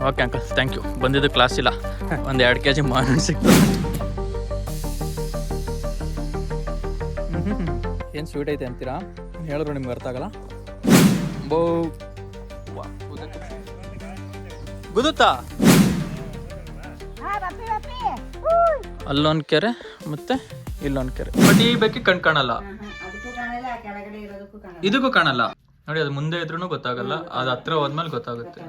Okay uncle, thank you. ಬಂದಿದ್ದು class ಇಲ್ಲ, ಒಂದು 2 kg ಮಾವಿನ ಸಿಕ್ತು. ಏನು ಸ್ವೀಟ್ ಐತೆ ಅಂತೀರಾ? ಹೇಳಿದ್ರು ನಿಮ್ಗೆ ಅರ್ಥ ಆಗಲ್ಲ. ಬೋ ಗುದುತ್ತಾ ಅಲ್ಲೊಂದು ಕೆರೆ ಮತ್ತೆ ಇಲ್ಲೊಂದು ಕೆರೆ. ಬಟ್ ಈ ಬೆಕ್ಕಿ ಕಾಣಲ್ಲ, ಇದಕ್ಕೂ ಕಾಣಲ್ಲ ನೋಡಿ. ಅದು ಮುಂದೆ ಇದ್ರೂ ಗೊತ್ತಾಗಲ್ಲ, ಅದು ಹತ್ರ ಹೋದ್ಮೇಲೆ ಗೊತ್ತಾಗುತ್ತೆ.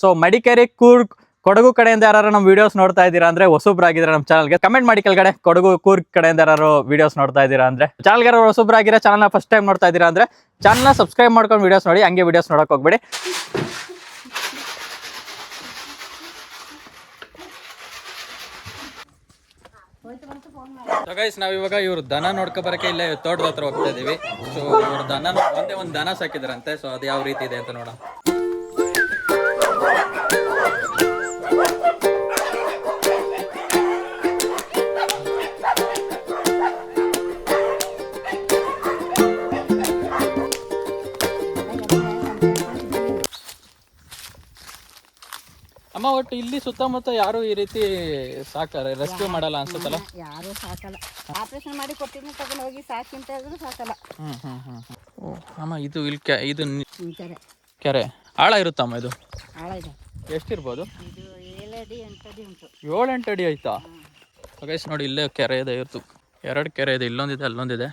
ಸೊ ಮಡಿಕೇರಿ, ಕೂರ್ಗ್, ಕೊಡಗು ಕಡೆಯಿಂದ ಯಾರು ನಮ್ಮ ವಿಡಿಯೋಸ್ ನೋಡ್ತಾ ಇದ್ದೀರಾ ಅಂದ್ರೆ ಹೊಸಬ್ರಾಗಿದ್ರೆ ನಮ್ಮ ಚಾನಲ್ಗೆ ಕಮೆಂಟ್ ಮಾಡಿ ಕೆಳಗಡೆ. ಕೊಡಗು, ಕೂರ್ಗ್ ಕಡೆಯಿಂದ ಯಾರು ವಿಡಿಯೋಸ್ ನೋಡ್ತಾ ಇದ್ದೀರಾ ಅಂದ್ರೆ, ಚಾನಲ್ಗೆ ಯಾರು ಹೊಸಬ್ರಾಗಿರೋ ಚಾನಲ್ನ ಫಸ್ಟ್ ಟೈಮ್ ನೋಡ್ತಾ ಇದ್ದೀರಾ ಅಂದ್ರೆ ಚಾನಲ್ನ ಸಬ್ಸ್ಕ್ರೈಬ್ ಮಾಡ್ಕೊಂಡು ವಿಡಿಯೋಸ್ ನೋಡಿ, ಹಂಗೆ ವಿಡಿಯೋಸ್ ನೋಡಕ್ ಹೋಗ್ಬೇಡಿ. ಸೊ ಗೈಸ್, ನಾವಿವಾಗ ಇವ್ರು ದನ ನೋಡ್ಕೊ ಬರಕ್ಕೆ ಇಲ್ಲೇ ತೋಟದ ಹತ್ರ ಹೋಗ್ತಾ ಇದೀವಿ. ಸೊ ಇವ್ರು ದನ ಒಂದೇ ಒಂದು ದನ ಸಾಕಿದಾರಂತೆ. ಸೊ ಅದು ಯಾವ ರೀತಿ ಇದೆ ಅಂತ ನೋಡೋಣ. ಅಮ್ಮ, ಒಟ್ಟು ಇಲ್ಲಿ ಸುತ್ತಮುತ್ತ ಯಾರು ಈ ರೀತಿ ಸಾಕಾರೆ ರೆಸ್ಕ್ಯೂ ಮಾಡಲ್ಲ ಅನ್ಸುತ್ತಲ್ಲ? ಯಾರು ಸಾಕಲ್ಲ. ಆಪರೇಷನ್ ಮಾಡಿ ಕೊಟ್ಟಿದ್ದು ತಗೊಂಡು ಹೋಗಿ ಸಾಕಿ ಅಂತ ಹೇಳಿದ್ರು ಸಾಕಲ್ಲ. ಓ ಅಮ್ಮ, ಇದು ಇಲ್ಲಿ ಇದು ಕೆರೆ ಆಳ ಇರುತ್ತಮ್ಮ? ಇದು ಆಳ ಇದೆ. ಎಷ್ಟಿರ್ಬೋದು? ಇದು 7 ಅಡಿ 8 ಅಡಿ ಉಂಟು. 7-8 ಅಡಿ ಆಯ್ತಾ? ಗೈಸ್ ನೋಡಿ, ಇಲ್ಲೇ ಕೆರೆ ಇದೆ. ಇರ್ತು 2 ಕೆರೆ ಇದೆ, ಇಲ್ಲೊಂದಿದೆ ಅಲ್ಲೊಂದಿದೆ.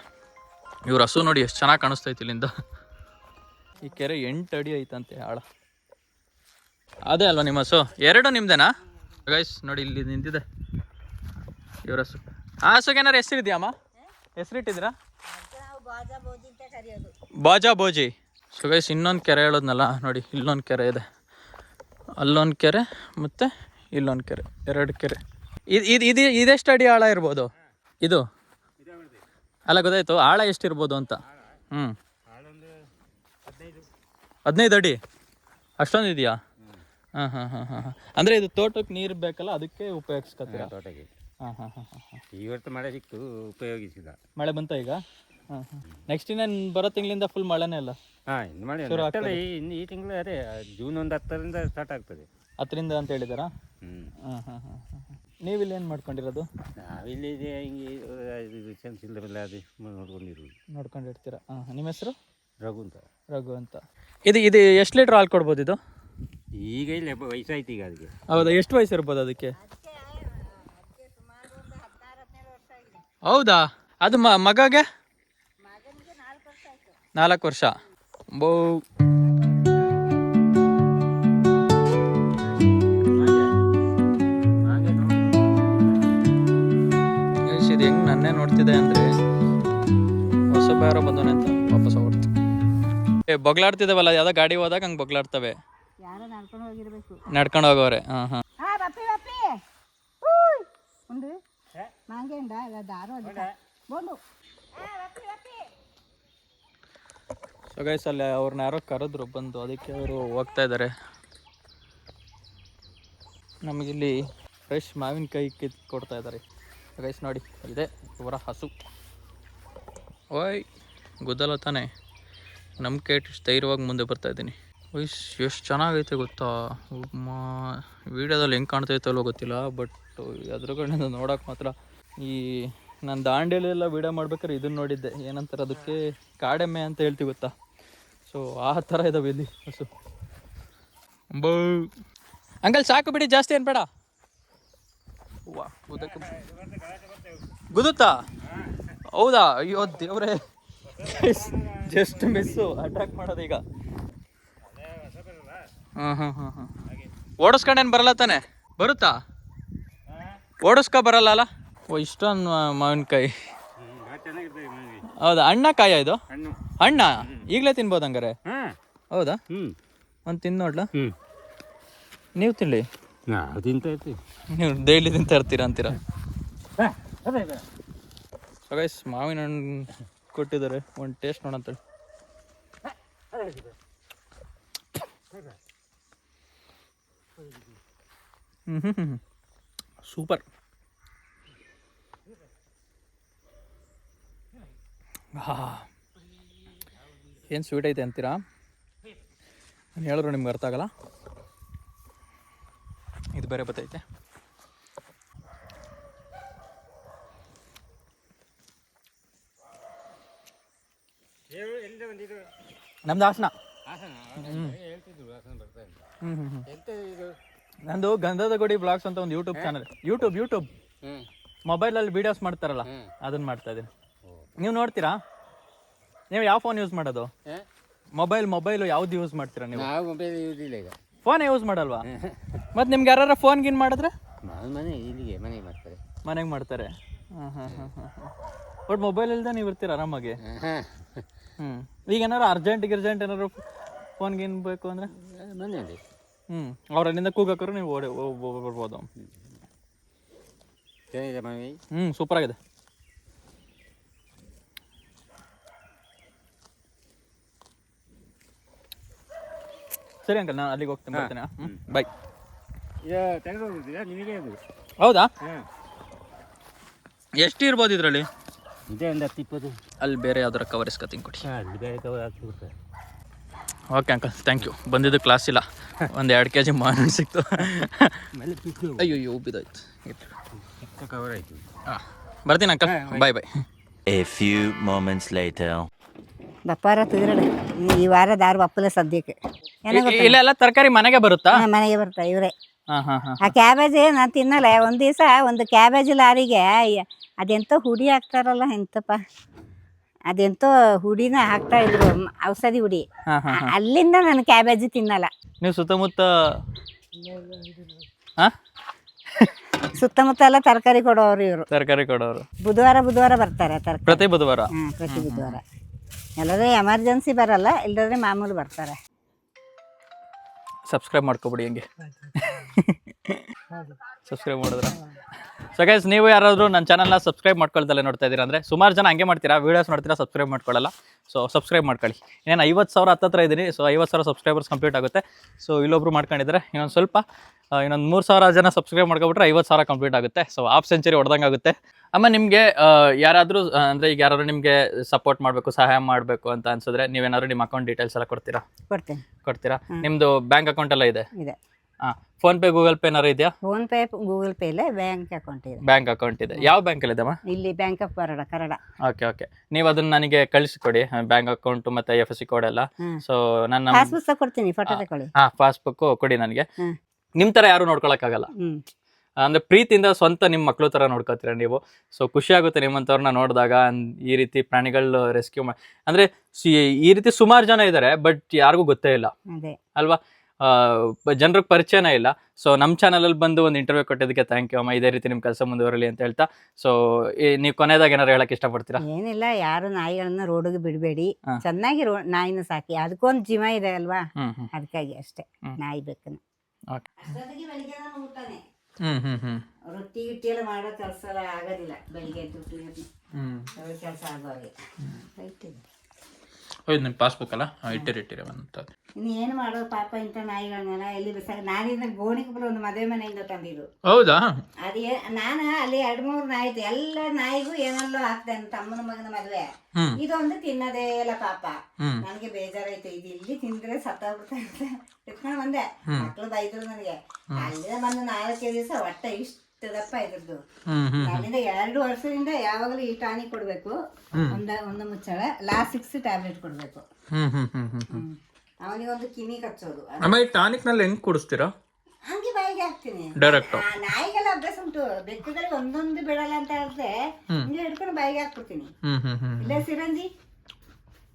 ಇವ್ರ ಹಸು ನೋಡಿ ಎಷ್ಟು ಚೆನ್ನಾಗಿ ಕಾಣಿಸ್ತೈತಿ ಇಲ್ಲಿಂದ. ಈ ಕೆರೆ 8 ಅಡಿ ಐತಂತೆ ಆಳ. ಅದೇ ಅಲ್ವಾ ನಿಮ್ಮ ಹಸು? 2 ನಿಮ್ದೇನಾ? ಗೈಸ್ ನೋಡಿ, ಇಲ್ಲಿ ನಿಂತಿದೆ ಇವ್ರ ಹಸು. ಆ ಹಸುಗೆ ಏನಾರು ಹೆಸರಿದ್ಯಾಮ್ಮ? ಹೆಸರಿಟ್ಟಿದ್ದೀರಾ? ಬಾಜಾ ಬೋಜಿ. ಸೊ ಗೈಸ್, ಇನ್ನೊಂದು ಕೆರೆ ಹೇಳೋದ್ನಲ್ಲ ನೋಡಿ, ಇಲ್ಲೊಂದು ಕೆರೆ ಇದೆ, ಅಲ್ಲೊಂದು ಕೆರೆ ಮತ್ತು ಇಲ್ಲೊಂದು ಕೆರೆ, 2 ಕೆರೆ. ಇದು ಇದೆಷ್ಟು ಅಡಿ ಆಳ ಇರ್ಬೋದು ಇದು? ಅಲ್ಲ, ಗೊತ್ತಾಯ್ತು, ಆಳ ಎಷ್ಟಿರ್ಬೋದು ಅಂತ. 15 ಅಡಿ ಅಷ್ಟೊಂದು ಇದೆಯಾ? ಹಾಂ. ಅಂದರೆ ಇದು ತೋಟಕ್ಕೆ ನೀರು ಬೇಕಲ್ಲ, ಅದಕ್ಕೆ ಉಪಯೋಗಿಸ್ಕೊತೀರಾ? ತೋಟಕ್ಕೆ. ಹಾಂ. ಇವತ್ತು ಮಳೆ ಸಿಕ್ತು, ಉಪಯೋಗಿಸಿದ. ಮಳೆ ಬಂತ ಈಗ? ಹಾಂ. ನೆಕ್ಸ್ಟ್ ಇನ್ನೇನು ಬರೋ ತಿಂಗಳಿಂದ ಫುಲ್ ಮಳೆನೇ ಅಲ್ಲ? ಹಾಂ, ಇನ್ನು ಮಳೆ ಇನ್ನು ಈ ತಿಂಗಳು ಅದೇ ಜೂನ್ 10ರಿಂದ ಸ್ಟಾರ್ಟ್ ಆಗ್ತದೆ. 10ರಿಂದ ಅಂತ ಹೇಳಿದಾರಾ? ಹಾಂ. ನೀವು ಇಲ್ಲಿ ಏನು ಮಾಡ್ಕೊಂಡಿರೋದು? ನಾವಿಲ್ಲಿ ಹಿಂಗೆ ಚಿಲ್ಲರೆಲ್ಲ ಅದು ನೋಡ್ಕೊಂಡಿರ್ತೀರಾ? ಹಾಂ. ನಿಮ್ಮ ಹೆಸರು? ರಘು ಅಂತ. ಇದು ಎಷ್ಟು ಲೀಟ್ರ್ ಹಾಲು ಕೊಡ್ಬೋದು ಇದು? ಈಗ ಇಲ್ಲ, ವಯಸ್ಸಾಯ್ತು ಈಗ ಅದಕ್ಕೆ. ಹೌದಾ? ಎಷ್ಟು ವಯಸ್ಸು ಇರ್ಬೋದು ಅದಕ್ಕೆ? ಹೌದಾ? ಅದು ಮಗಗೆ 4 ವರ್ಷ. ಬೋ ಇದು ಹೆಂಗೆ ನನ್ನೇ ನೋಡ್ತಿದೆ ಅಂದರೆ ಹೊಸಬ ಯಾರೋ ಬಂದವನೆ ಅಂತ ವಾಪಸ್ ಹೊಡ್ತು. ಬೊಗ್ಲಾಡ್ತಿದ್ದಾವಲ್ಲ, ಯಾವುದೋ ಗಾಡಿ ಹೋದಾಗ ಹಂಗೆ ಬೊಗ್ಲಾಡ್ತವೆ. ನಡ್ಕೊಂಡು ಹೋಗೋರೆ. ಹಾಂ. ಸೊ ಗೈಸ್, ಅಲ್ಲಿ ಅವ್ರನ್ನ ಯಾರೋ ಕರೆದ್ರು ಬಂದು, ಅದಕ್ಕೆ ಅವರು ಹೋಗ್ತಾ ಇದ್ದಾರೆ. ನಮಗಿಲ್ಲಿ ಫ್ರೆಶ್ ಮಾವಿನಕಾಯಿ ಕಿತ್ತು ಕೊಡ್ತಾ ಇದ್ದಾರೆ. ಗೈಸ್ ನೋಡಿ, ಇದೆ ಇವರ ಹಸು. ಓಯ್ ಗೊತ್ತಲ್ಲ ತಾನೆ, ನಂಬಿಕೆ ಇಟ್ಟು ಧೈರ್ಯವಾಗಿ ಮುಂದೆ ಬರ್ತಾ ಇದ್ದೀನಿ. ಎಷ್ಟು ಚೆನ್ನಾಗೈತೆ ಗೊತ್ತಾ? ವೀಡಿಯೋದಲ್ಲಿ ಹೆಂಗೆ ಕಾಣ್ತೈತಲ್ಲೋ ಗೊತ್ತಿಲ್ಲ, ಬಟ್ ಎದುರುಗಡೆಯಿಂದ ನೋಡೋಕೆ ಮಾತ್ರ. ಈ ನಾನು ದಾಂಡೇಲೆಲ್ಲ ವೀಡಿಯೋ ಮಾಡ್ಬೇಕಾದ್ರೆ ಇದನ್ನು ನೋಡಿದ್ದೆ, ಏನಂತಾರೆ ಅದಕ್ಕೆ, ಕಾಡೆಮ್ಮೆ ಅಂತ ಹೇಳ್ತೀವಿ ಗೊತ್ತಾ? ಸೊ ಆ ಥರ ಇದಾವೆ ಇಲ್ಲಿ ಹಸು. ಅಂಕಲ್ ಸಾಕು ಬಿಡಿ, ಜಾಸ್ತಿ ಏನು ಬೇಡ. ವಾ, ಗುದುತ್ತಾ? ಹೌದಾ? ಅಯ್ಯೋ ದೇವ್ರೆ, ಜಸ್ಟ್ ಮಿಸ್ಸು ಅಟ್ಯಾಕ್ ಮಾಡೋದು ಈಗ. ಹಾಂ. ಓಡಿಸ್ಕೊಂಡೇನು ಬರಲ್ಲ ತಾನೆ? ಬರುತ್ತಾ? ಓಡಿಸ್ಕೊ ಬರಲ್ಲ ಅಲ್ಲ? ಓ, ಇಷ್ಟೊಂದು ಮಾವಿನಕಾಯಿ. ಹೌದಾ? ಹಣ್ಣ ಕಾಯ ಇದು? ಹಣ್ಣ ಈಗಲೇ ತಿನ್ಬೋದು ಹಂಗಾರೆ? ಹೌದಾ? ಒಂದು ತಿಂದು ನೋಡ್ಲಾ? ನೀವು ತಿನ್ಲಿ. ನೀವು ಡೈಲಿ ತಿಂತಾ ಇರ್ತೀರಾ ಅಂತೀರಾ? ಗೈಸ್, ಮಾವಿನ ಹಣ್ಣು ಕೊಟ್ಟಿದ್ದಾರೆ, ಒಂದು ಟೇಸ್ಟ್ ನೋಡಂತೇಳಿ. ಸೂಪರ್. ಏನು ಸ್ವೀಟ್ ಐತೆ ಅಂತೀರಾ? ನಾನು ಹೇಳಿದ್ರು ನಿಮ್ಗೆ ಅರ್ಥ ಆಗಲ್ಲ. ಇದು ಬೇರೆ ಬರ್ತೈತೆ. ನಮ್ದು ಹಾಸನ. ನಂದು ಗಂಧದ ಗುಡಿ ಬ್ಲಾಗ್ಸ್ ಅಂತ ಒಂದು ಯೂಟ್ಯೂಬ್ ಚಾನಲ್. ಯೂಟ್ಯೂಬ್ ಮೊಬೈಲಲ್ಲಿ ವೀಡಿಯೋಸ್ ಮಾಡ್ತಾರಲ್ಲ ಅದನ್ನ ಮಾಡ್ತಾ ಇದ್ದೀನಿ. ನೀವು ನೋಡ್ತೀರಾ? ನೀವು ಯಾವ ಫೋನ್ ಯೂಸ್ ಮಾಡೋದು? ಮೊಬೈಲು ಯಾವ್ದು ಯೂಸ್ ಮಾಡ್ತೀರಾ ನೀವು? ಮೊಬೈಲ್ ಯೂಸ್ ಇಲ್ಲ ಈಗ. ಫೋನೇ ಯೂಸ್ ಮಾಡಲ್ವಾ? ಮತ್ತೆ ನಿಮ್ಗೆ ಯಾರು ಫೋನ್ ಗಿನ್ ಮಾಡಿದ್ರೆ ಮನೆಗೆ ಮಾಡ್ತಾರೆ. ಬಟ್ ಮೊಬೈಲ್ ಇಲ್ದೆ ನೀವು ಇರ್ತೀರ ಆರಾಮಾಗಿ. ಈಗ ಏನಾರು ಅರ್ಜೆಂಟ್ ಏನಾರು ಫೋನ್ ಗಿನ್ ಬೇಕು ಅಂದ್ರೆ ಮನೆಯಲ್ಲಿ ಅವ್ರು ಅಲ್ಲಿಂದ ಕೂಗಾಕರು ನೀವು ಬರ್ಬೋದು. ಸೂಪರ್ ಆಗಿದೆ. ಸರಿ ಅಂಕಲ್, ನಾನು ಅಲ್ಲಿಗೆ ಹೋಗ್ತೇನೆ, ಬರ್ತೇನೆ. ಬಾಯ್. ಹೌದಾ? ಎಷ್ಟು ಇರ್ಬೋದು ಇದರಲ್ಲಿ? ಇದೇ ಒಂದು 10-20. ಅಲ್ಲಿ ಬೇರೆ ಯಾವ್ದಾರ ಕವರ್ ಇಸ್ಕೊತೀನಿ ಕೊಡಿ. ಅಲ್ಲಿ ಬೇರೆ ಕವರ್ ಹಾಕ್ಬಿಡ್ತಾರೆ. Okay uncle, thank you. ಬಂದಿದ್ದು ಕ್ಲಾಸ್ ಇಲ್ಲ, ಒಂದು 2 kg ಮಾವಿನ ಸಿಕ್ತು. ಅಯ್ಯೋ ಉಬ್ಬಿದಾಯ್ತು. ಚಿಕ್ಕ ಕವರ್ ಆಯಿತು. ಹಾಂ, ಬರ್ತೀನಿ uncle. Bye. A few moments later. ಬಪ್ಪಾರ ತಿದ್ರಡು ಈ ವಾರ ದಾರು ಬಪ್ಪಲೆ ಸದ್ಯಕ್ಕೆ ಇಲ್ಲೆಲ್ಲ ತರಕಾರಿ ಮನೆಗೆ ಬರುತ್ತಾ? ಮನೆಗೆ ಬರ್ತಾರೆ ಇವರೇ. ಹಾಂ. ಆ ಕ್ಯಾಬೇಜ್ ನಾನು ತಿನ್ನಲ್ಲ. ಒಂದು ದಿವಸ ಒಂದು ಕ್ಯಾಬೇಜ್ ಲಾರಿಗೆ ಅದೆಂತೋ ಹುಡಿ ಹಾಕ್ತಾರಲ್ಲ, ಎಂತಪ್ಪ ಅದೆಂತೋ ಹುಡಿನ ಹಾಕ್ತಾ ಇದ್ರು, ಔಷಧಿ ಹುಡಿ. ಅಲ್ಲಿಂದ ನಾನು ಕ್ಯಾಬೇಜ್ ತಿನ್ನಲ್ಲ. ನೀವು ಸುತ್ತಮುತ್ತ ಸುತ್ತಮುತ್ತ ಎಲ್ಲ ತರಕಾರಿ ಕೊಡೋರು ಇವರು. ತರಕಾರಿ ಕೊಡೋರು ಬುಧವಾರ ಬರ್ತಾರೆ ತರಕಾರಿ. ಪ್ರತಿ ಬುಧವಾರ? ಪ್ರತಿ ಬುಧವಾರ. ಎಲ್ಲರೂ ಎಮರ್ಜೆನ್ಸಿ ಬರಲ್ಲ, ಇಲ್ಲದ್ರೆ ಮಾಮೂಲು ಬರ್ತಾರೆ. ಸಬ್ಸ್ಕ್ರೈಬ್ ಮಾಡ್ಕೊಬಿಡಿ ಹಂಗೆ. ಸಬ್ಸ್ಕ್ರೈಬ್ ಮಾಡಿದ್ರೆ ಸೊ ಗೈಸ್, ನೀವು ಯಾರಾದರೂ ನನ್ನ ಚಾನಲ್ನ ಸಬ್ಸ್ಕ್ರೈಬ್ ಮಾಡ್ಕೊಳ್ದಲ್ಲೇ ನೋಡ್ತಾ ಇದ್ದೀರಾ ಅಂದರೆ ಸುಮಾರು ಜನ ಹಂಗೆ ಮಾಡ್ತೀರಾ, ವೀಡಿಯೋಸ್ ನೋಡ್ತೀರಾ, ಸಬ್ಸ್ಕ್ರೈಬ್ ಮಾಡ್ಕೊಳ್ಳಲ್ಲ. ಸೊ ಸಬ್ಸ್ಕ್ರೈಬ್ ಮಾಡ್ಕೊಳ್ಳಿ. ಇನ್ನೇನು 50,000 ಹತ್ತತ್ರ ಇದ್ದೀನಿ. ಸೊ 50,000 ಸಬ್ಸ್ಕ್ರೈಬರ್ಸ್ ಕಂಪ್ಲೀಟ್ ಆಗುತ್ತೆ. ಸೊ ಇಲ್ಲೊಬ್ರು ಮಾಡ್ಕೊಂಡಿದ್ದಾರೆ, ಇನ್ನೊಂದು 3,000 ಜನ ಸಬ್ಸ್ಕ್ರೈಬ್ ಮಾಡ್ಕೊಬಿಟ್ರೆ 50,000 ಕಂಪ್ಲೀಟ್ ಆಗುತ್ತೆ. ಸೊ ಹಾಫ್ ಸೆಂಚುರಿ ಹೊಡೆದಂಗೆ ಆಗುತ್ತೆ. ಅಮ್ಮ, ನಿಮಗೆ ಯಾರಾದರೂ ಅಂದರೆ ಈಗ ಯಾರಾದರೂ ನಿಮಗೆ ಸಪೋರ್ಟ್ ಮಾಡಬೇಕು, ಸಹಾಯ ಮಾಡಬೇಕು ಅಂತ ಅನ್ಸಿದ್ರೆ ನೀವೇನಾದ್ರು ನಿಮ್ಮ ಅಕೌಂಟ್ ಡೀಟೇಲ್ಸ್ ಎಲ್ಲ ಕೊಡ್ತೀರಾ? ನಿಮ್ಮದು ಬ್ಯಾಂಕ್ ಅಕೌಂಟ್ ಎಲ್ಲ ಇದೆ? ಹಾಂ. ಫೋನ್ಪೇ, ಗೂಗಲ್ ಪೇ ಏನಾರು ಇದೆಯಾ? ಫೋನ್ಪೇ, ಗೂಗಲ್ ಪೇ ಇಲ್ಲ, ಬ್ಯಾಂಕ್ ಅಕೌಂಟ್ ಇದೆ. ಬ್ಯಾಂಕ್ ಅಕೌಂಟ್ ಇದೆ. ಯಾವ ಬ್ಯಾಂಕಲ್ಲಿ ಇದೆಮ್ಮ? ಇಲ್ಲಿ bank of Baroda, Kannada. Okay. ನೀವು ಅದನ್ನ ನನಗೆ ಕಳಿಸಿಕೊಡಿ, ಬ್ಯಾಂಕ್ ಅಕೌಂಟ್ ಮತ್ತೆ FSC ಕೋಡ್ ಎಲ್ಲ. ಸೊ ನನ್ನ ಪಾಸ್ಬುಕ್ ಕೊಡ್ತೀನಿ, ಫೋಟೋ ತಗೊಳ್ಳಿ. ಪಾಸ್ಬುಕ್ ಕೊಡಿ ನನಗೆ. ನಿಮ್ಮ ಥರ ಯಾರು ನೋಡ್ಕೊಳಕ್ಕಾಗಲ್ಲ. ಅಂದ್ರೆ ಪ್ರೀತಿಯಿಂದ ಸ್ವಂತ ನಿಮ್ಮ ಮಕ್ಳು ಥರ ನೋಡ್ಕೋತೀರ ನೀವು. ಸೊ ಖುಷಿ ಆಗುತ್ತೆ ನಿಮ್ಮಂಥವ್ರನ್ನ ನೋಡಿದಾಗ. ಈ ರೀತಿ ಪ್ರಾಣಿಗಳು ರೆಸ್ಕ್ಯೂ ಅಂದರೆ ಈ ರೀತಿ ಸುಮಾರು ಜನ ಇದ್ದಾರೆ, ಬಟ್ ಯಾರಿಗೂ ಗೊತ್ತೇ ಇಲ್ಲ ಅಲ್ವಾ? ಜನರಿಗೆ ಪರಿಚಯನೇ ಇಲ್ಲ. ಸೊ ನಮ್ಮ ಚಾನಲಲ್ಲಿ ಬಂದು ಒಂದು ಇಂಟರ್ವ್ಯೂ ಕೊಟ್ಟಿದ್ದಕ್ಕೆ ಥ್ಯಾಂಕ್ ಯು ಅಮ್ಮ. ಇದೇ ರೀತಿ ನಿಮ್ಮ ಕೆಲಸ ಮುಂದುವರಲಿ ಅಂತ ಹೇಳ್ತಾ. ಸೊ ನೀವು ಕೊನೆಯದಾಗ ಏನಾರು ಹೇಳಕ್ ಇಷ್ಟಪಡ್ತೀರಾ? ಏನಿಲ್ಲ, ಯಾರು ನಾಯಿಗಳನ್ನ ರೋಡಿಗೆ ಬಿಡಬೇಡಿ, ಚೆನ್ನಾಗಿ ನಾಯಿನ ಸಾಕಿ. ಅದಕ್ಕೊಂದು ಜೀವ ಇದೆ ಅಲ್ವಾ, ಅದಕ್ಕಾಗಿ ಅಷ್ಟೇ. ನಾಯಿ ಬೇಕನ್ನ ರೊಟ್ಟಿ ಗಿಟ್ಟಿ ಎಲ್ಲ ಮಾಡೋ ಕೆಲಸ ಎಲ್ಲ ಆಗೋದಿಲ್ಲ. ಬೆಳಿಗ್ಗೆ ಕೆಲಸ ಆಗುವಾಗೆ ನಿಮ್ಮ ಪಾಸ್ಬುಕ್ ಅಲ್ಲ ಇಟ್ಟಿರಿ ಅಂತ. ಇನ್ನು ಏನು ಮಾಡೋದು ಪಾಪ, ಇಂಥ ನಾಯಿಗಳನ್ನೆಲ್ಲ ಎಲ್ಲಿ ಬಿಸಾಕ. ನಾನಿಂದ ಗೋಣಿಗೊಬ್ಬರು ಒಂದು ಮದುವೆ ಮನೆಯಿಂದ ತಂದಿದ್ದು. ಹೌದಾ? ಅದೇ ನಾನು ಅಲ್ಲಿ 2-3 ನಾಯಿ ಇತ್ತು. ಎಲ್ಲ ನಾಯಿಗೂ ಏನೆಲ್ಲೋ ಹಾಕ್ದೆ. ತಮ್ಮನ ಮಗನ ಮದುವೆ ಇದೊಂದು ತಿನ್ನದೇ ಇಲ್ಲ ಪಾಪ. ನನಗೆ ಬೇಜಾರಾಯ್ತು. ಇದು ಇಲ್ಲಿ ತಿಂದ್ರೆ ಸತ್ತೋಗ್ಬಿಡ್ತಾ ಇಟ್ಕೊಂಡು ಬಂದೆ. ಮಕ್ಳು ಬೈದ್ರು ನನಗೆ. ಅಲ್ಲಿಂದ ಬಂದು 4 ದಿವಸ ಹೊಟ್ಟೆ ಇಷ್ಟು ದಪ್ಪ ಇದ್ರದ್ದು. ಅಲ್ಲಿಂದ 2 ವರ್ಷದಿಂದ ಯಾವಾಗಲೂ ಈ ಟಾನಿಕ್ ಕೊಡ್ಬೇಕು, ಒಂದು ಮುಚ್ಚಳ LA6 ಟ್ಯಾಬ್ಲೆಟ್ ಕೊಡ್ಬೇಕು. ಅವನಿಗೆ ಒಂದು ಕಿನಿ ಕಚ್ಚೋದು. ಟಾನಿಕ್ ನಲ್ಲಿ ಹೆಂಗ್ ಕುಡಿಸ್ತೀರಾ? ಹಂಗೆ ಬಾಯಿಗೆ ಹಾಕ್ತೀನಿ ಡೈರೆಕ್ಟ್. ನಾಯಿಗೆಲ್ಲ ಅಭ್ಯಾಸ ಉಂಟು. ಬೆಕ್ಕುಗಳಿಗೆ ಒಂದೊಂದು ಬಿಡಲ್ಲ ಅಂತ ಹೇಳಿದ್ರೆ ಹಿಂಗೆ ಹಿಡ್ಕೊಂಡು ಬಾಯಿಗೆ ಹಾಕ್ಬಿಡ್ತೀನಿ. ಇಲ್ಲ ಸಿರಂಜಿ.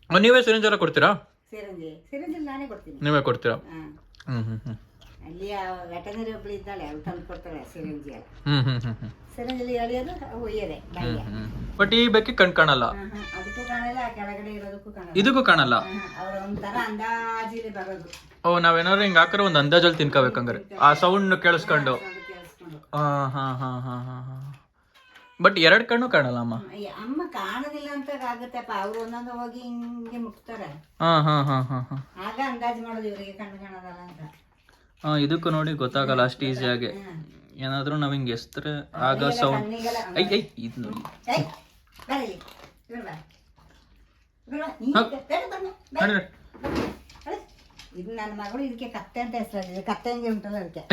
ನೀವೇ ಸಿರಿಂಜ್ ಎಲ್ಲ ಕೊಡ್ತೀರಾ? ಸಿರಂಜಿ ನಾನೇ ಕೊಡ್ತೀನಿ. ನೀವೇ ಕೊಡ್ತೀರಾ? ಅಲ್ಲಿ ವೆಟನರಿ ಒಬ್ಳು ಇದ್ದಾಳೆ, ಅವ್ಳು ತಂದು ಕೊಡ್ತಾಳೆ ಸಿರಂಜಿ ಎಲ್ಲ. ಸಿರಂಜಲ್ಲಿ ಎಳೆಯೋದು, ಒಯ್ಯದೆ ಬಾಯಿಗೆ. ಬಟ್ ಈ ಬೆಕ್ಕಿ ಕಣ್ ಕಾಣಲ್ಲ. ಅದಕ್ಕೂ ಕಾಣಲ್ಲ, ಕೆಳಗಡೆ ಇರೋದಕ್ಕೂ ಕಾಣಲ್ಲ. ಇದಕ್ಕೂ ಕಾಣಲ್ಲ. ಅವ್ರ ಒಂಥರ ಅಂದಾಜಿಗೆ ಬರೋದು. ಓ, ನಾವೇನಾದ್ರು ಹಿಂಗ ಹಾಕಿದ್ರೆ ಒಂದು ಅಂದಾಜಲ್ಲಿ ತಿನ್ಕೋಬೇಕಂಗಾರೆ ಆ ಸೌಂಡ್ ಕೇಳಿಸ್ಕೊಂಡು. ಬಟ್ 2 ಕಣ್ಣು ಕಾಣಲ್ಲ ಅಮ್ಮ. ಅಮ್ಮ ಕಾಣೋದಿಲ್ಲ ಅಂತ ಆಗುತ್ತಪ್ಪ. ಅವ್ರು ಒಂದೊಂದು ಹೋಗಿ ಹಿಂಗೆ ಮುಟ್ತಾರೆ. ಆಗ ಅಂದಾಜು ಮಾಡೋದು ಇವರಿಗೆ ಕಣ್ಣು ಕಾಣೋದಲ್ಲ ಅಂತ. ಇದಕ್ಕೂ ನೋಡಿ ಗೊತ್ತಾಗಲ್ಲ ಅಷ್ಟು ಈಸಿಯಾಗಿ. ಏನಾದ್ರೂ ನಾವ್ ಹಿಂಗೆ ಎಸ್ತರೆ ಆಗ ಸೌಂಡ್. ಇದು ನೋಡಿ. ಇದು ನನ್ನ ಮಗಳು ಇದಕ್ಕೆ ಕತ್ತೆ ಅಂತ ಹೆಸರಾಗಿದೆ, ಕತ್ತೆ ಹಂಗೆ ಉಂಟಲ್ಲ ಅದಕ್ಕೆ.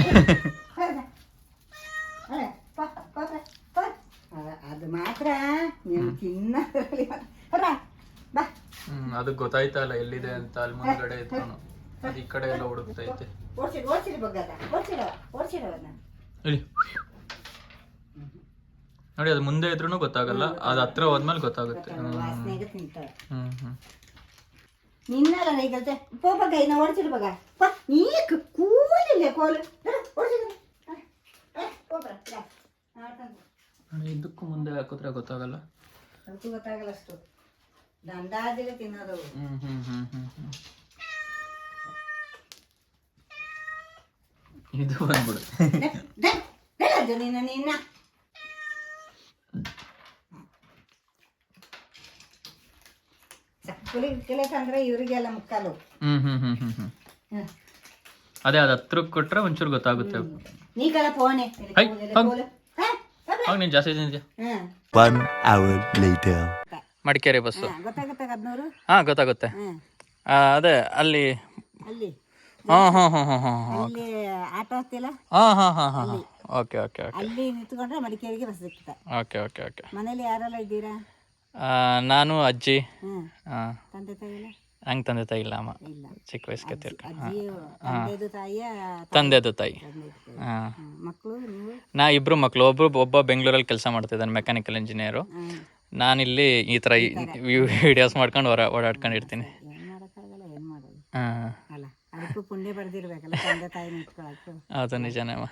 ಅದು ಮಾತ್ರ ನೀವು ತಿನ್ನೋದ್ರಲ್ಲಿ ಬಾ. ಅದಕ್ಕೆ ಗೊತ್ತಾಯ್ತಾ ಇಲ್ಲ ಎಲ್ಲಿದೆ ಅಂತ, ಅಲ್ಲಿ ಮುಂದ್ಗಡೆ ಇತ್ತು, ಅದು ಈ ಕಡೆ ಎಲ್ಲ ಹುಡುಕ್ತೈತೆ. ಓಡ್ಸಿಡು ಬಗ್ಗದ, ಓಡ್ಸಿಡವನ್ನ. ಇಲ್ಲಿ ನೋಡಿ, ಅದು ಮುಂದೆ ಇದ್ರೂ ಗೊತ್ತಾಗಲ್ಲ, ಅದು ಹತ್ರ ಹೋದ್ಮೇಲೆ ಗೊತ್ತಾಗುತ್ತೆ. ವಾಸನೆಗೆ ತಿಂತಾರೆ. ನಿನ್ನಲ್ಲ ಈಗಲ್ತೆ ಪೋಪಗ ಇನ್ನ ಓಡಿಸಿರು ಬಗ ನೀ ಕೂಲಿಲ್ಲ ಕೋಲು ಓಡಿಸಿದ್ರು ಇದಕ್ಕೂ ಮುಂದೆ ಹಾಕಿದ್ರೆ ಗೊತ್ತಾಗಲ್ಲ, ಅದಕ್ಕೂ ಗೊತ್ತಾಗಲ್ಲ ಅಷ್ಟು ದಂಡಾದಿಲ್ಲ ತಿನ್ನೋದು. ಇದು ಬಂದ್ಬಿಡು ನಿನ್ನ ಸಕ್ಕರೆ ತಂದ್ರೆ ಇವ್ರಿಗೆಲ್ಲ ಮುಕ್ಕಾಲು. ಅದೇ ಅದು ಹತ್ರಕ್ಕೆ ಕೊಟ್ರೆ ಒಂಚೂರು ಗೊತ್ತಾಗುತ್ತೆ. ನೀ ಕಲ ಫೋನೆ ನೀನು ಜಾಸ್ತಿ ತಿಂದ್ಯಾ. 1 hour later. ಮಡಿಕೇರಿ ಬಸ್ಸು ಗೊತ್ತಾಗುತ್ತೆ 15. ಹಾಂ ಗೊತ್ತಾಗುತ್ತೆ. ಅದೇ ಅಲ್ಲಿ ಅಲ್ಲಿ ಅಲ್ಲಿ ಆಟೋ ಹತ್ತಿಲ್ಲ. Okay okay okay. ಅಲ್ಲಿ ನಿಂತ್ಕೊಂಡ್ರೆ ಮಡಿಕೇರಿಗೆ ಬಸ್ ಸಿಗ್ತದೆ. Okay okay okay. ಮನೇಲಿ ಯಾರೆಲ್ಲ ಇದ್ದೀರಾ? ನಾನು, ಅಜ್ಜಿ. ಹಾಂ. ತಂದೆ ತಾಯಿ ಇಲ್ಲ? ಹಂಗೆ ತಂದೆ ತಾಯಿ ಇಲ್ಲ, ಅಮ್ಮ ಇಲ್ಲ. ಚಿಕ್ಕ ವಯಸ್ಸಿಗೆ ಅಜ್ಜಿಯು ತಂದೆದು ತಾಯಿಯ ತಂದೆದು ತಾಯಿ. ಹಾಂ. ಮಕ್ಕಳು ನೀವು? ನಾ ಇಬ್ಬರು ಮಕ್ಕಳು. ಒಬ್ಬ ಬೆಂಗಳೂರಲ್ಲಿ ಕೆಲಸ ಮಾಡ್ತಿದ್ದಾನೆ, ಮೆಕ್ಯಾನಿಕಲ್ ಇಂಜಿನಿಯರು. ನಾನಿಲ್ಲಿ ಈ ಥರ ವಿಡಿಯೋಸ್ ಮಾಡ್ಕೊಂಡು ಓಡಾಡ್ಕೊಂಡಿರ್ತೀನಿ. ಏನು ಮಾಡೋಕ್ಕಾಗಲ್ಲ, ಏನು ಮಾಡೋದು. ಹಾಂ. ಅಲ್ಲ ಅದಕ್ಕೂ ಪುಣ್ಯ ಬರೆದಿರ್ಬೇಕಲ್ಲ ತಂದೆ ತಾಯಿ ನಿಂತ್ಕೊಳಕ್ಕೆ. ಅದು ನಿಜನೇ ಅಮ್ಮ.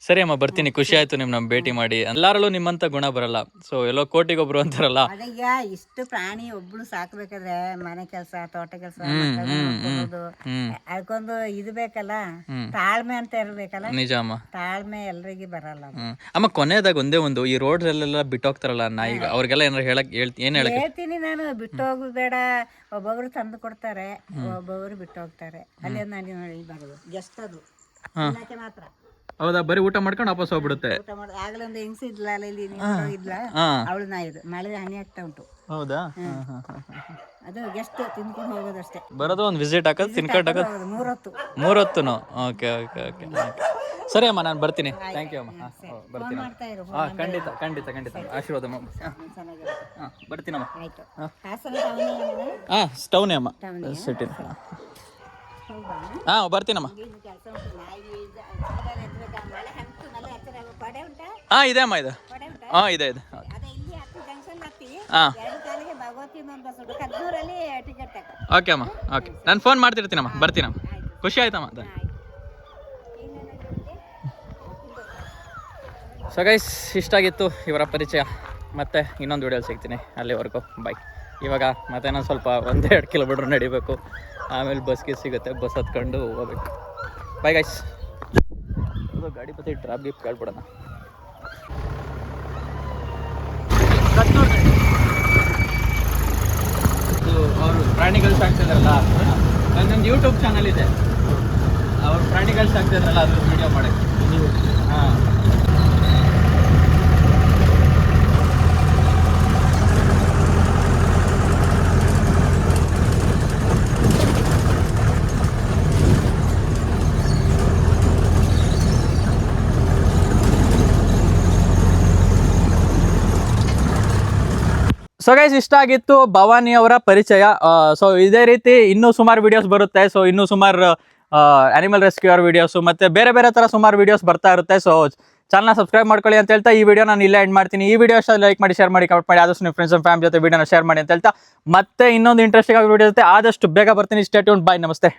ಸರಿ ಅಮ್ಮ, ಬರ್ತೀನಿ. ಖುಷಿ ಆಯ್ತು ನಿಮ್ಮನ್ನ ಭೇಟಿ ಮಾಡಿ. ಎಲ್ಲರಲ್ಲೂ ನಿಮ್ಮಂತ ಗುಣ ಬರಲ್ಲ. ಸೊ ಎಲ್ಲೋ ಕೋಟಿಗೊಬ್ರು ಅಂತಾರಲ್ಲ, ಅದೀಗ ಇಷ್ಟು ಪ್ರಾಣಿ ಒಬ್ಳು ಸಾಕ್ಬೇಕಾದ್ರೆ ಮನೆ ಕೆಲಸ, ತೋಟ ಕೆಲಸ, ಅದಕ್ಕೊಂದು ಇದು ಬೇಕಲ್ಲ, ತಾಳ್ಮೆ ಅಂತ ಇರ್ಬೇಕಲ್ಲ. ನಿಜ ಅಮ್ಮ, ತಾಳ್ಮೆ ಎಲ್ರಿಗೂ ಬರಲ್ಲ. ಅಮ್ಮ ಕೊನೆಯದಾಗ ಒಂದೇ ಒಂದು, ಈ ರೋಡ್ ಅಲ್ಲೆಲ್ಲ ಬಿಟ್ಟೋಗ್ತಾರಲ್ಲ ನಾಯಿಗ, ಅವ್ರಿಗೆಲ್ಲ ಏನಾರು ಹೇಳ್ತೀನಿ ನಾನು, ಬಿಟ್ಟು ಹೋಗುದು ಬೇಡ. ಒಬ್ಬೊಬ್ರು ತಂದು ಕೊಡ್ತಾರೆ, ಒಬ್ಬೊಬ್ರು ಬಿಟ್ಟು ಹೋಗ್ತಾರೆ. ಅಲ್ಲಿ ನಾನು ಬರೋದು ಗೆಸ್ಟ್ ಅದು ಮಾತ್ರ. ಹೌದಾ? ಬರೀ ಊಟ ಮಾಡ್ಕೊಂಡು ವಾಪಸ್ ಹೋಗ್ಬಿಡುತ್ತೆ. ಊಟ ಮಾಡೋದು ಆಗಲೇ ಒಂದು ಹೆಂಗಸ ಇದ್ಲ ಇಲ್ಲಿ ಇದ್ಲ, ಅವಳು ನಾಯಿದು ಮಳೆ ಹನಿ ಆಗ್ತಾ ಉಂಟು. ಹೌದಾ? ಅದು ಗೆಸ್ಟ್ ತಿನ್ಕೊಂಡು ಹೋಗೋದಷ್ಟೇ. ಬರೋದು ಒಂದು ವಿಸಿಟ್ ಹಾಕೋದು, ತಿನ್ಕೊಂಡು ಹಾಕೋದು. 3 ಹೊತ್ತು. Okay okay okay. ಸರಿ ಅಮ್ಮ, ನಾನು ಬರ್ತೀನಿ. ಥ್ಯಾಂಕ್ ಯು ಅಮ್ಮ. ಬರ್ತೀನಿ. ಮಾಡ್ತಾ ಇರು. ಹಾಂ, ಖಂಡಿತ ಖಂಡಿತ ಖಂಡಿತ. ಆಶೀರ್ವಾದ ಅಮ್ಮ. ಹಾಂ, ಬರ್ತೀನಮ್ಮ. ಆಯ್ತು. ಹಾಸನ ಟೌನ್? ಹಾಂ, ಸ್ಟೌನೇ ಅಮ್ಮ, ಸಿಟಿ. ಹಾಂ, ಬರ್ತೀನಮ್ಮ. ಹಾಂ, ಇದೆ ಅಮ್ಮ, ಇದೆ. ಹಾಂ, ಇದೆ ಇದೆ. ಹಾಂ, ಓಕೆ ಅಮ್ಮ, ಓಕೆ. ನಾನು ಫೋನ್ ಮಾಡ್ತಿರ್ತೀನಮ್ಮ, ಬರ್ತೀನಮ್ಮ. ಖುಷಿ ಆಯ್ತಮ್ಮ. ಸೊ ಗೈಸ್, ಇಷ್ಟಾಗಿತ್ತು ಇವರ ಪರಿಚಯ. ಮತ್ತೆ ಇನ್ನೊಂದು ವಿಡಿಯೋಲಿ ಸಿಗ್ತೀನಿ. ಅಲ್ಲಿವರೆಗೂ ಬಾಯ್. ಇವಾಗ ಮತ್ತೆ ನಾನು ಸ್ವಲ್ಪ 1-2 ಕಿಲೋಮೀಟ್ರ್ ನಡಿಬೇಕು, ಆಮೇಲೆ ಬಸ್ಗೆ ಸಿಗುತ್ತೆ, ಬಸ್ ಹತ್ಕೊಂಡು ಹೋಗ್ಬೇಕು. Bye guys. ಗಾಡಿ ಬತ್ತಿ ಡ್ರಾಪ್ ಗಿಪ್ ಕೇಳ್ಬಿಡೋಣ. ಅವರು ಪ್ರಾಣಿಗಳು ಸಾಕ್ತಿದ್ರಲ್ಲ, ನನ್ನೊಂದು ಯೂಟ್ಯೂಬ್ ಚಾನಲ್ ಇದೆ, ಅವ್ರು ಪ್ರಾಣಿಗಳು ಸಾಕ್ತಿದ್ರಲ್ಲ, ಅದ್ರ ವಿಡಿಯೋ ಮಾಡೋಕ್ಕೆ. ಹಾಂ. ಸೊ ಗೈಸ್, ಇಷ್ಟ ಆಗಿತ್ತು ಭವಾನಿ ಅವರ ಪರಿಚಯ. ಸೊ ಇದೇ ರೀತಿ ಇನ್ನೂ ಸುಮಾರು ವಿಡಿಯೋಸ್ ಬರುತ್ತೆ. ಸೊ ಇನ್ನೂ ಸುಮಾರು ಅನಿಮಲ್ ರೆಸ್ಕ್ಯೂರ್ ವಿಡಿಯೋಸು ಮತ್ತು ಬೇರೆ ಬೇರೆ ಥರ ಸುಮಾರು ವಿಡಿಯೋಸ್ ಬರ್ತಾ ಇರುತ್ತೆ. ಸೊ ಚಾನಲ್ನ ಸಬ್ಸ್ಕ್ರೈಬ್ ಮಾಡ್ಕೊಳ್ಳಿ ಅಂತ ಹೇಳ್ತಾ ಈ ವಿಡಿಯೋ ನಾನು ಇಲ್ಲೇ ಎಂಡ್ ಮಾಡ್ತೀನಿ. ಈ ವಿಡಿಯೋ ಇಷ್ಟ ಲೈಕ್ ಮಾಡಿ, ಶೇರ್ ಮಾಡಿ, ಕಮೆಂಟ್ ಮಾಡಿ, ಆದಷ್ಟು ನಿಮ್ಮ ಫ್ರೆಂಡ್ಸ್ ಅಂಡ್ ಫ್ಯಾಮಿಲಿ ಜೊತೆ ವಿಡಿಯೋನ ಶೇರ್ ಮಾಡಿ ಅಂತ ಹೇಳ್ತಾ ಮತ್ತೆ ಇನ್ನೊಂದು ಇಂಟ್ರೆಸ್ಟಿಂಗ್ ಆಗಿ ವಿಡಿಯೋ ಜೊತೆ ಆದಷ್ಟು ಬೇಗ ಬರ್ತೀನಿ. Stay tuned. ಬಾಯ್. ನಮಸ್ತೆ.